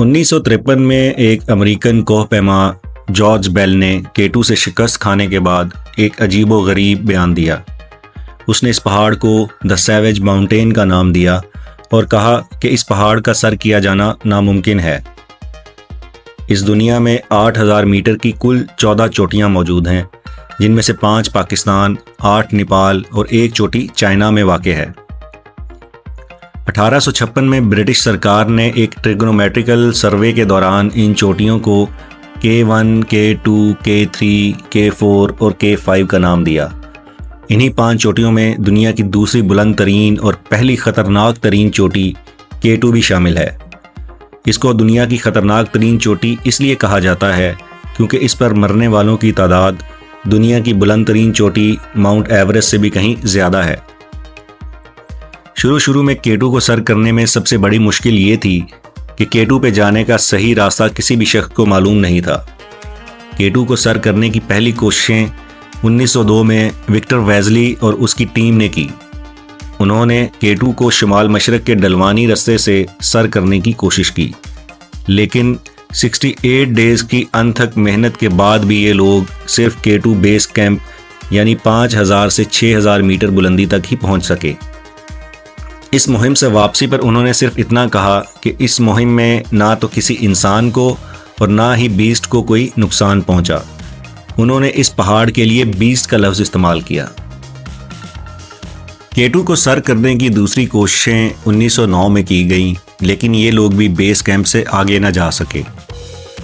1953 میں ایک امریکن کوہ پیما جارج بیل نے K2 سے شکست کھانے کے بعد ایک عجیب و غریب بیان دیا۔ اس نے اس پہاڑ کو دی سیویج ماؤنٹین کا نام دیا اور کہا کہ اس پہاڑ کا سر کیا جانا ناممکن ہے۔ اس دنیا میں 8000 میٹر کی کل 14 چوٹیاں موجود ہیں، جن میں سے 5 پاکستان، 8 نیپال اور 1 چوٹی چائنا میں واقع ہے۔ 1856 میں برٹش سرکار نے ایک ٹریگونومیٹریکل سروے کے دوران ان چوٹیوں کو K1، K2، K3، K4 اور K5 کا نام دیا۔ انہی 5 چوٹیوں میں دنیا کی دوسری بلند ترین اور پہلی خطرناک ترین چوٹی K2 بھی شامل ہے۔ اس کو دنیا کی خطرناک ترین چوٹی اس لیے کہا جاتا ہے کیونکہ اس پر مرنے والوں کی تعداد دنیا کی بلند ترین چوٹی ماؤنٹ ایورسٹ سے بھی کہیں زیادہ ہے۔ شروع میں K2 کو سر کرنے میں سب سے بڑی مشکل یہ تھی کہ K2 پہ جانے کا صحیح راستہ کسی بھی شخص کو معلوم نہیں تھا۔ K2 کو سر کرنے کی پہلی کوششیں 1902 میں وکٹر ویزلی اور اس کی ٹیم نے کی۔ انہوں نے K2 کو شمال مشرق کے ڈلوانی رستے سے سر کرنے کی کوشش کی، لیکن 68 ڈیز کی انتھک محنت کے بعد بھی یہ لوگ صرف K2 بیس کیمپ یعنی 5000 سے 6000 میٹر بلندی تک ہی پہنچ سکے۔ اس مہم سے واپسی پر انہوں نے صرف اتنا کہا کہ اس مہم میں نہ تو کسی انسان کو اور نہ ہی بیسٹ کو کوئی نقصان پہنچا۔ انہوں نے اس پہاڑ کے لیے بیسٹ کا لفظ استعمال کیا۔ K2 کو سر کرنے کی دوسری کوششیں 1909 میں کی گئیں، لیکن یہ لوگ بھی بیس کیمپ سے آگے نہ جا سکے۔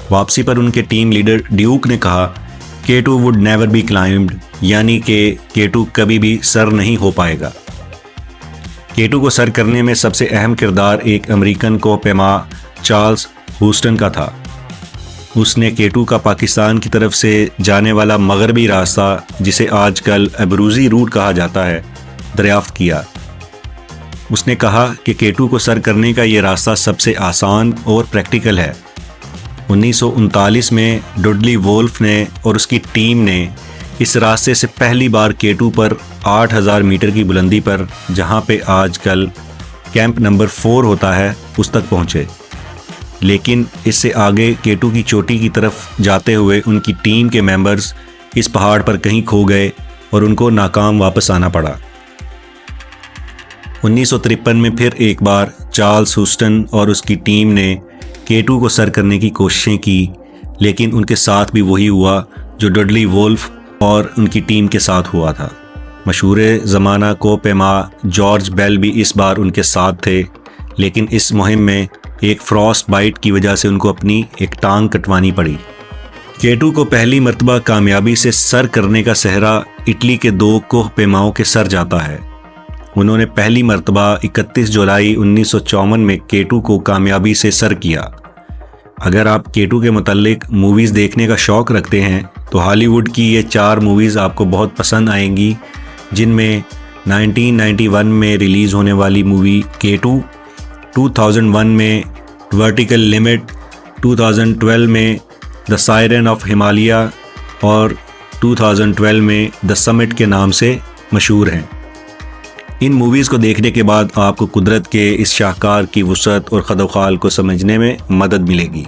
واپسی پر ان کے ٹیم لیڈر ڈیوک نے کہا K2 would never be climbed، یعنی کہ K2 کبھی بھی سر نہیں ہو پائے گا۔ K2 کو سر کرنے میں سب سے اہم کردار ایک امریکن کوہ پیما چارلز ہوسٹن کا تھا۔ اس نے K2 کا پاکستان کی طرف سے جانے والا مغربی راستہ، جسے آج کل ابروزی روٹ کہا جاتا ہے، دریافت کیا۔ اس نے کہا کہ K2 کو سر کرنے کا یہ راستہ سب سے آسان اور پریکٹیکل ہے۔ 1939 میں ڈوڈلی وولف نے اور اس کی ٹیم نے اس راستے سے پہلی بار K2 پر 8000 میٹر کی بلندی پر، جہاں پہ آج کل کیمپ نمبر 4 ہوتا ہے، اس تک پہنچے۔ لیکن اس سے آگے K2 کی چوٹی کی طرف جاتے ہوئے ان کی ٹیم کے ممبرز اس پہاڑ پر کہیں کھو گئے اور ان کو ناکام واپس آنا پڑا۔ 1953 میں پھر ایک بار چارلز ہوسٹن اور اس کی ٹیم نے K2 کو سر کرنے کی کوششیں کی، لیکن ان کے ساتھ بھی وہی ہوا جو ڈوڈلی وولف اور ان کی ٹیم کے ساتھ ہوا تھا۔ مشہور زمانہ کوہ پیما جارج بیل بھی اس بار ان کے ساتھ تھے، لیکن اس مہم میں ایک فراسٹ بائٹ کی وجہ سے ان کو اپنی ایک ٹانگ کٹوانی پڑی۔ K2 کو پہلی مرتبہ کامیابی سے سر کرنے کا سہرا اٹلی کے 2 کوہ پیماؤں کے سر جاتا ہے۔ انہوں نے پہلی مرتبہ 31 جولائی 1954 میں K2 کو کامیابی سے سر کیا۔ اگر آپ K2 کے متعلق موویز دیکھنے کا شوق رکھتے ہیں تو ہالی ووڈ کی یہ 4 موویز آپ کو بہت پسند آئیں گی، جن میں 1991 میں ریلیز ہونے والی مووی K2، 2001 میں ورٹیکل لمٹ، 2012 میں دی سائرن آف ہمالیہ اور 2012 میں دی سمٹ کے نام سے مشہور ہیں۔ ان موویز کو دیکھنے کے بعد آپ کو قدرت کے اس شاہکار کی وسعت اور خد و خال کو سمجھنے میں مدد ملے گی۔